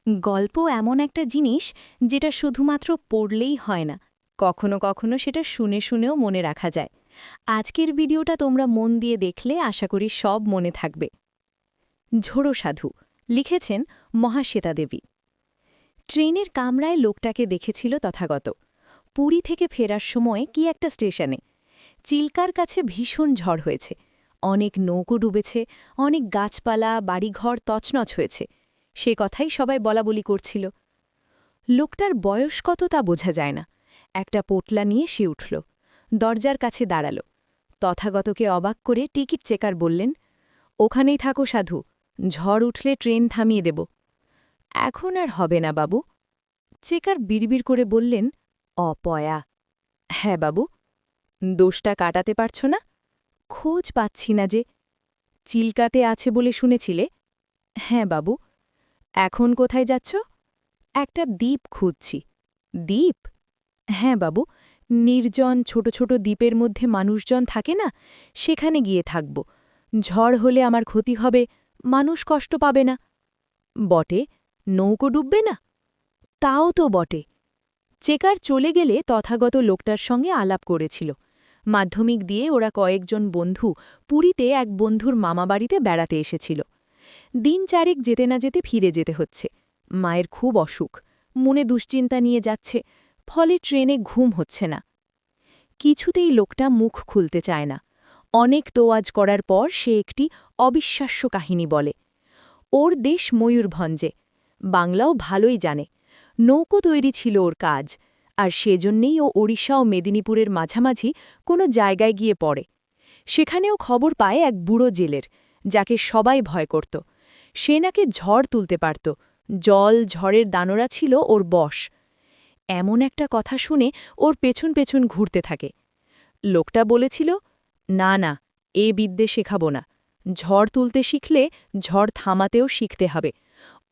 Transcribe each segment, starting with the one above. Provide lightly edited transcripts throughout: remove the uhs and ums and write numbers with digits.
গল্প এমন একটা জিনিস যেটা শুধুমাত্র পড়লেই হয় না, কখনো কখনো সেটা শুনে শুনেও মনে রাখা যায়। আজকের ভিডিওটা তোমরা মন দিয়ে দেখলে আশা করি সব মনে থাকবে। ঝোড়ো সাধু লিখেছেন মহাশ্বেতা দেবী। ট্রেনের কামরায় লোকটাকে দেখেছিল তথাগত। পুরী থেকে ফেরার সময় কি একটা স্টেশনে চিল্কার কাছে ভীষণ ঝড় হয়েছে, অনেক নৌকো ডুবেছে, অনেক গাছপালা বাড়িঘর তছনছ হয়েছে। সে কথাই সবাই বলাবলি করছিল। লোকটার বয়স কত তা বোঝা যায় না। একটা পোটলা নিয়ে সে উঠল, দরজার কাছে দাঁড়াল। তথাগতকে অবাক করে টিকিট চেকার বললেন, ওখানেই থাকো সাধু, ঝড় উঠলে ট্রেন থামিয়ে দেব। এখন আর হবে না বাবু। চেকার বিড়বিড় করে বললেন, অপয়া। হ্যাঁ বাবু। দোষটা কাটাতে পারছ না? খোঁজ পাচ্ছি না যে। চিল্কাতে আছে বলে শুনেছিলে? হ্যাঁ বাবু। এখন কোথায় যাচ্ছ? একটা দ্বীপ খুঁজছি। দ্বীপ? হ্যাঁ বাবু, নির্জন ছোট ছোট দ্বীপের মধ্যে মানুষজন থাকে না, সেখানে গিয়ে থাকব। ঝড় হলে আমার ক্ষতি হবে, মানুষ কষ্ট পাবে না। বটে, নৌকো ডুববে না? তাও তো বটে। চেকার চলে গেলে তথাগত লোকটার সঙ্গে আলাপ করেছিল। মাধ্যমিক দিয়ে ওরা কয়েকজন বন্ধু পুরীতে এক বন্ধুর মামাবাড়িতে বেড়াতে এসেছিল। দিন চারেক যেতে না যেতে ফিরে যেতে হচ্ছে। মায়ের খুব অসুখ, মনে দুশ্চিন্তা নিয়ে যাচ্ছে, ফলে ট্রেনে ঘুম হচ্ছে না। কিছুতেই লোকটা মুখ খুলতে চায় না। অনেক তোয়াজ করার পর সে একটি অবিশ্বাস্য কাহিনী বলে। ওর দেশ ময়ূরভঞ্জে, বাংলাও ভালোই জানে। নৌকো তৈরি ছিল ওর কাজ, আর সেজন্যেই ও ওড়িশা ও মেদিনীপুরের মাঝামাঝি কোনো জায়গায় গিয়ে পড়ে। সেখানেও খবর পায় এক বুড়ো জেলের, যাকে সবাই ভয় করত। সে নাকি ঝড় তুলতে পারত, জল ঝড়ের দানরা ছিল ওর বশ। এমন একটা কথা শুনে ওর পেছন পেছন ঘুরতে থাকে। লোকটা বলেছিল, না না, এ বিদ্যে শেখাব না। ঝড় তুলতে শিখলে ঝড় থামাতেও শিখতে হবে।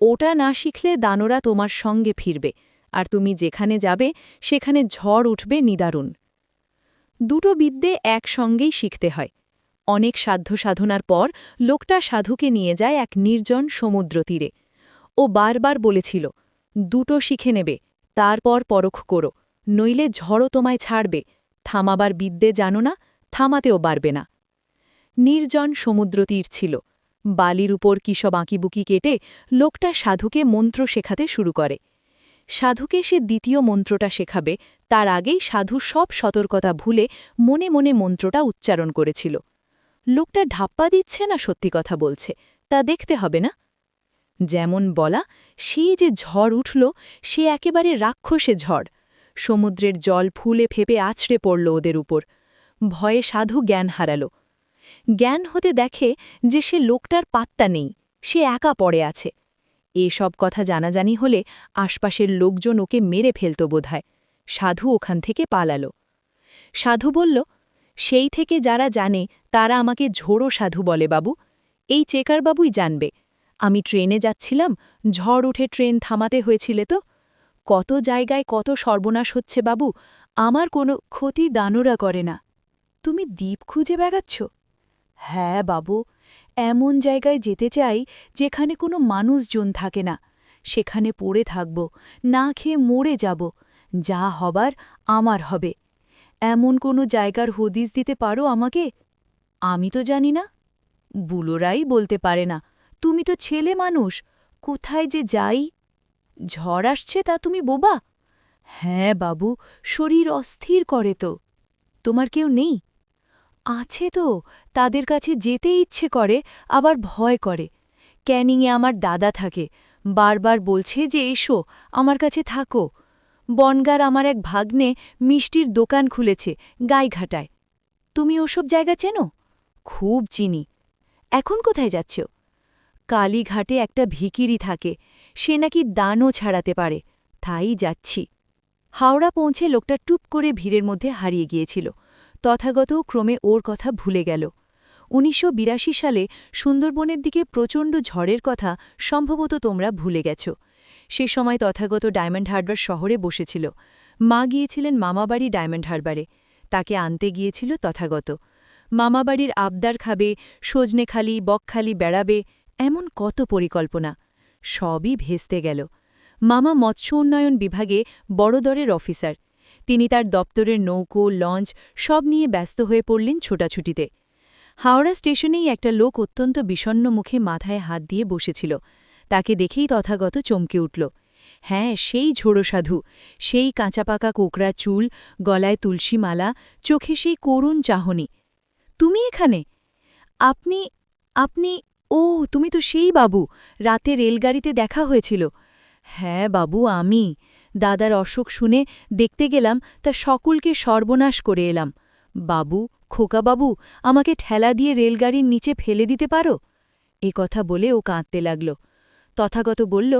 ওটা না শিখলে দানরা তোমার সঙ্গে ফিরবে, আর তুমি যেখানে যাবে সেখানে ঝড় উঠবে নিদারুণ। দুটো বিদ্যে একসঙ্গেই শিখতে হয়। অনেক সাধ্য সাধনার পর লোকটা সাধুকে নিয়ে যায় এক নির্জন সমুদ্র তীরে। ও বারবার বলেছিল, দুটো শিখে নেবে, তারপর পরখ করো, নইলে ঝড়ও তোমায় ছাড়বে। থামাবার বিদ্যে জানো না, থামাতেও পারবে না। নির্জন সমুদ্রতীর ছিল। বালির উপর কিসব আঁকিবুকি কেটে লোকটা সাধুকে মন্ত্র শেখাতে শুরু করে। সাধুকে সে দ্বিতীয় মন্ত্রটা শেখাবে, তার আগেই সাধু সব সতর্কতা ভুলে মনে মনে মন্ত্রটা উচ্চারণ করেছিল। লোকটা ঢাপ্পা দিচ্ছে না সত্যি কথা বলছে, তা দেখতে হবে না? যেমন বলা, সেই যে ঝড় উঠল, সে একেবারে রাক্ষসে ঝড়। সমুদ্রের জল ফুলে ফেপে আছড়ে পড়ল ওদের উপর। ভয়ে সাধু জ্ঞান হারাল। জ্ঞান হতে দেখে যে সে লোকটার পাত্তা নেই, সে একা পড়ে আছে। এসব কথা জানাজানি হলে আশপাশের লোকজন ওকে মেরে ফেলত বোধহয়। সাধু ওখান থেকে পালাল। সাধু বলল, সেই থেকে যারা জানে তারা আমাকে ঝোড়ো সাধু বলে বাবু। এই চেকারবাবুই জানবে। আমি ট্রেনে যাচ্ছিলাম, ঝড় উঠে ট্রেন থামাতে হয়েছিল তো। কত জায়গায় কত সর্বনাশ হচ্ছে বাবু, আমার কোনো ক্ষতি দানরা করে না। তুমি দ্বীপ খুঁজে বেড়াচ্ছ? হ্যাঁ বাবু, এমন জায়গায় যেতে চাই যেখানে কোনো মানুষজন থাকে না। সেখানে পড়ে থাকব, না খেয়ে মরে যাব, যা হবার আমার হবে। এমন কোনো জায়গার হদিস দিতে পারো আমাকে? আমি তো জানি না। বুলোরাই বলতে পারে না। তুমি তো ছেলে মানুষ, কোথায় যে যাই? ঝড় আসছে তা তুমি বোবা? হ্যাঁ বাবু, শরীর অস্থির করে তো। তোমার কেউ নেই? আছে তো, তাদের কাছে যেতে ইচ্ছে করে, আবার ভয় করে। ক্যানিংয়ে আমার দাদা থাকে, বারবার বলছে যে এসো, আমার কাছে থাকো। বনগার আমার এক ভাগ্নে মিষ্টির দোকান খুলেছে গাইঘাটায়। তুমি ওসব জায়গা চেনো? খুব চিনি। এখন কোথায় যাচ্ছ? কালীঘাটে একটা ভিকিরি থাকে, সে নাকি দানও ছাড়াতে পারে, তাই যাচ্ছি। হাওড়া পৌঁছে লোকটা টুপ করে ভিড়ের মধ্যে হারিয়ে গিয়েছিল। তথাগত ক্রমে ওর কথা ভুলে গেল। ১৯৮২ সালে সুন্দরবনের দিকে প্রচণ্ড ঝড়ের কথা সম্ভবত তোমরা ভুলে গেছ। সে সময় তথাগত ডায়মন্ড হারবার শহরে বসেছিল। মা গিয়েছিলেন মামাবাড়ি ডায়মন্ড হারবারে। তাকে আনতে গিয়েছিল তথাগত। মামাবাড়ির আবদার খাবে, সজনেখালি বকখালি বেড়াবে, এমন কত পরিকল্পনা। সবই ভেস্তে গেল। মামা মৎস্য উন্নয়ন বিভাগে বড় দরের অফিসার। তিনি তার দপ্তরের নৌকো, লঞ্চ সব নিয়ে ব্যস্ত হয়ে পড়লেন ছোটাছুটিতে। হাওড়া স্টেশনেই একটা লোক অত্যন্ত বিষণ্ণ মুখে মাথায় হাত দিয়ে বসেছিল। তাকে দেখেই তথাগত চমকে উঠল। হ্যাঁ, সেই ঝোড়ো সাধু, সেই কাঁচাপাকা কোকড়া চুল, গলায় তুলসী মালা, চোখে সেই করুণ চাহনি। তুমি এখানে? আপনি আপনি ও, তুমি তো সেই বাবু, রাতে রেলগাড়িতে দেখা হয়েছিল। হ্যাঁ বাবু, আমি। দাদার অসুখ শুনে দেখতে গেলাম, তা সকলকে সর্বনাশ করে এলাম। বাবু, খোকাবাবু, আমাকে ঠেলা দিয়ে রেলগাড়ির নিচে ফেলে দিতে পারো? এ কথা বলে ও কাঁদতে লাগল। তথাগত বলল,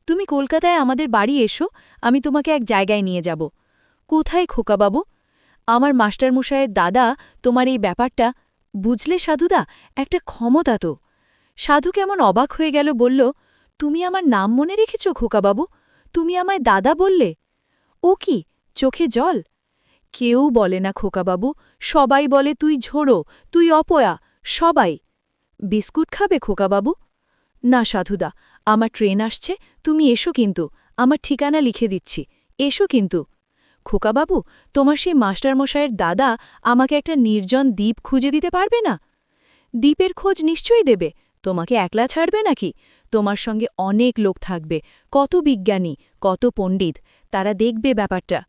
তুমি কলকাতায় আমাদের বাড়ি এসো, আমি তোমাকে এক জায়গায় নিয়ে যাব। কোথায় খোকাবাবু? আমার মাস্টারমশায়ের দাদা তোমার এই ব্যাপারটা বুঝলে সাধুদা, একটা ক্ষমতা তো। সাধু কেমন অবাক হয়ে গেল, বলল, তুমি আমার নাম মনে রেখেছ খোকাবাবু? তুমি আমায় দাদা বললে? ও কি, চোখে জল? কেউ বলে না খোকাবাবু, সবাই বলে তুই ঝোড়ো, তুই অপয়া, সবাই। বিস্কুট খাবে খোকাবাবু? না সাধুদা, আমার ট্রেন আসছে, তুমি এসো কিন্তু, আমার ঠিকানা লিখে দিচ্ছি, এসো কিন্তু। খোকাবাবু, তোমার সেই মাস্টারমশায়ের দাদা আমাকে একটা নির্জন দ্বীপ খুঁজে দিতে পারবে না? দ্বীপের খোঁজ নিশ্চয়ই দেবে, তোমাকে একলা ছাড়বে নাকি? তোমার সঙ্গে অনেক লোক থাকবে, কত বিজ্ঞানী, কত পণ্ডিত, তারা দেখবে ব্যাপারটা।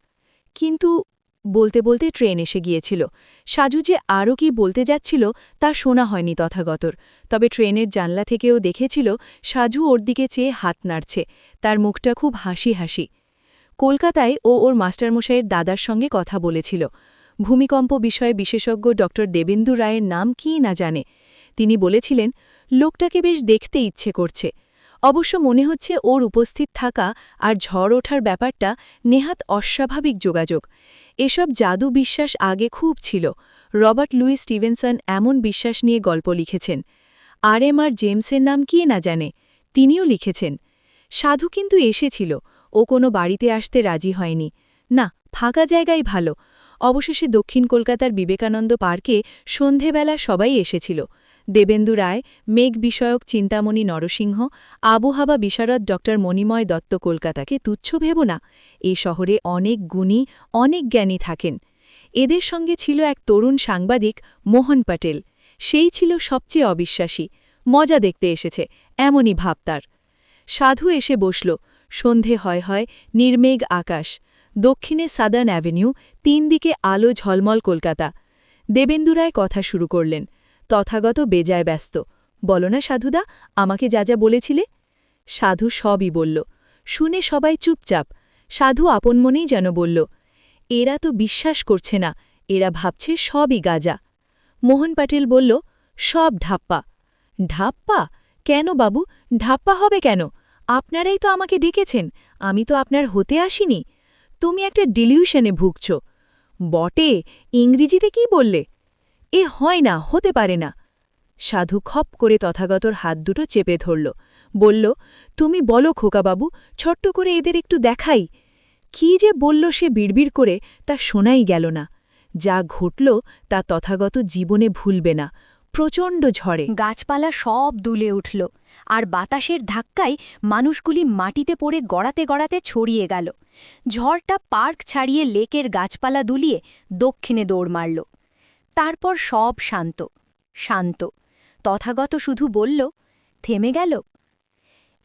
কিন্তু বলতে বলতে ট্রেন এসে গিয়েছিল। সাজু যে আরও কি বলতে যাচ্ছিল তা শোনা হয়নি তথাগতর, তবে ট্রেনের জানলা থেকেও দেখেছিল সাজু ওর দিকে চেয়ে হাত নাড়ছে, তার মুখটা খুব হাসি হাসি। কলকাতায় ও ওর মাস্টারমশাইয়ের দাদার সঙ্গে কথা বলেছিল। ভূমিকম্প বিষয়ে বিশেষজ্ঞ ড দেবেন্দু রায়ের নাম কি না জানে। তিনি বলেছিলেন, লোকটাকে বেশ দেখতে ইচ্ছে করছে। অবশ্য মনে হচ্ছে ওর উপস্থিত থাকা আর ঝড় ওঠার ব্যাপারটা নেহাত অস্বাভাবিক যোগাযোগ। এসব জাদু বিশ্বাস আগে খুব ছিল। রবার্ট লুইস স্টিভেনসন এমন বিশ্বাস নিয়ে গল্প লিখেছেন। আর জেমসের নাম কি না জানে, তিনিও লিখেছেন। সাধু কিন্তু এসেছিল, ও কোনো বাড়িতে আসতে রাজি হয়নি। না, ফাঁকা জায়গায় ভালো। অবশেষে দক্ষিণ কলকাতার বিবেকানন্দ পার্কে সন্ধেবেলা সবাই এসেছিল। দেবেন্দু রায়, মেঘ বিষয়ক চিন্তামণি নরসিংহ, আবহাওয়া বিশারদ ড মণিময় দত্ত কলকাতাকে তুচ্ছ ভেব না। এই শহরে অনেক গুণী, অনেক জ্ঞানী থাকেন। এদের সঙ্গে ছিল এক তরুণ সাংবাদিক মোহন প্যাটেল। সেই ছিল সবচেয়ে অবিশ্বাসী। মজা দেখতে এসেছে, এমনই ভাব তার। সাধু এসে বসল। সন্ধে হয়, নির্মেঘ আকাশ। দক্ষিণে সাদার্ন অ্যাভিনিউ, ৩ দিকে আলো ঝলমল কলকাতা। দেবেন্দু রায় কথা শুরু করলেন। তথাগত বেজায় ব্যস্ত। বলো না সাধুদা, আমাকে যা যা বলেছিলে। সাধু সবই বলল। শুনে সবাই চুপচাপ। সাধু আপন মনেই যেন বলল, এরা তো বিশ্বাস করছে না, এরা ভাবছে সবই গাজা। মোহন পাটেল বলল, সব ঢাপ্পা। ঢাপ্পা? কেন বাবু, ঢাপ্পা হবে কেন? আপনারাই তো আমাকে ডেকেছেন, আমি তো আপনার হতে আসিনি। তুমি একটা ডিলিউশনে ভুগছ। বটে, ইংরেজিতে কি বললে? এ হয় না, হতে পারে না। সাধু খপ করে তথাগতর হাত দুটো চেপে ধরল। বলল, তুমি বলো খোকাবাবু, ছোট্ট করে এদের একটু দেখাই। কি যে বলল সে বিড়বিড় করে, তা শোনাই গেল না। যা ঘটল তা তথাগত জীবনে ভুলবে না। প্রচণ্ড ঝড়ে গাছপালা সব দুলে উঠল, আর বাতাসের ধাক্কায় মানুষগুলি মাটিতে পড়ে গড়াতে গড়াতে ছড়িয়ে গেল। ঝড়টা পার্ক ছাড়িয়ে লেকের গাছপালা দুলিয়ে দক্ষিণে দৌড় মারল। তারপর সব শান্ত, শান্ত। তথাগত শুধু বলল, থেমে গেল।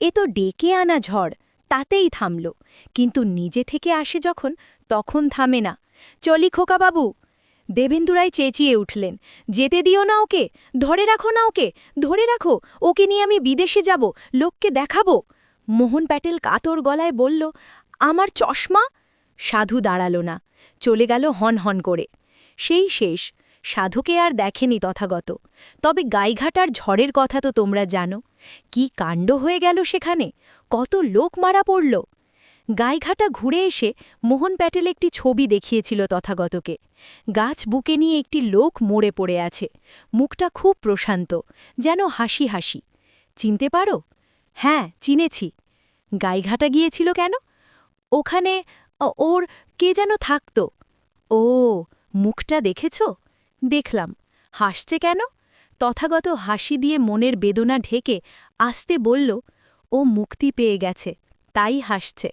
এ তো ডেকে আনা ঝড়, তাতেই থামল, কিন্তু নিজে থেকে আসে যখন, তখন থামে না। চলি খোকাবাবু। দেবেন্দু রায় চেঁচিয়ে উঠলেন, যেতে দিও না ওকে, ধরে রাখো না ওকে, ধরে রাখো, ওকে নিয়ে আমি বিদেশে যাব, লোককে দেখাবো। মোহন প্যাটেল কাতর গলায় বলল, আমার চশমা। সাধু দাঁড়াল না, চলে গেল হন হন করে। সেই শেষ, সাধুকে আর দেখেনি তথাগত। তবে গাইঘাটার ঝড়ের কথা তো তোমরা জানো। কি কাণ্ড হয়ে গেল সেখানে, কত লোক মারা পড়ল। গাইঘাটা ঘুরে এসে মোহন প্যাটেল একটি ছবি দেখিয়েছিল তথাগতকে। গাছ বুকে নিয়ে একটি লোক মরে পড়ে আছে, মুখটা খুব প্রশান্ত, যেন হাসি হাসি। চিনতে পারো? হ্যাঁ, চিনেছি। গাইঘাটা গিয়েছিল কেন? ওখানে ওর কে যেন থাকত। ও, মুখটা দেখেছ? দেখলাম। হাসছে কেন? তথাগত হাসি দিয়ে মনের বেদনা ঢেকে আস্তে বলল, ও মুক্তি পেয়ে গেছে, তাই হাসছে।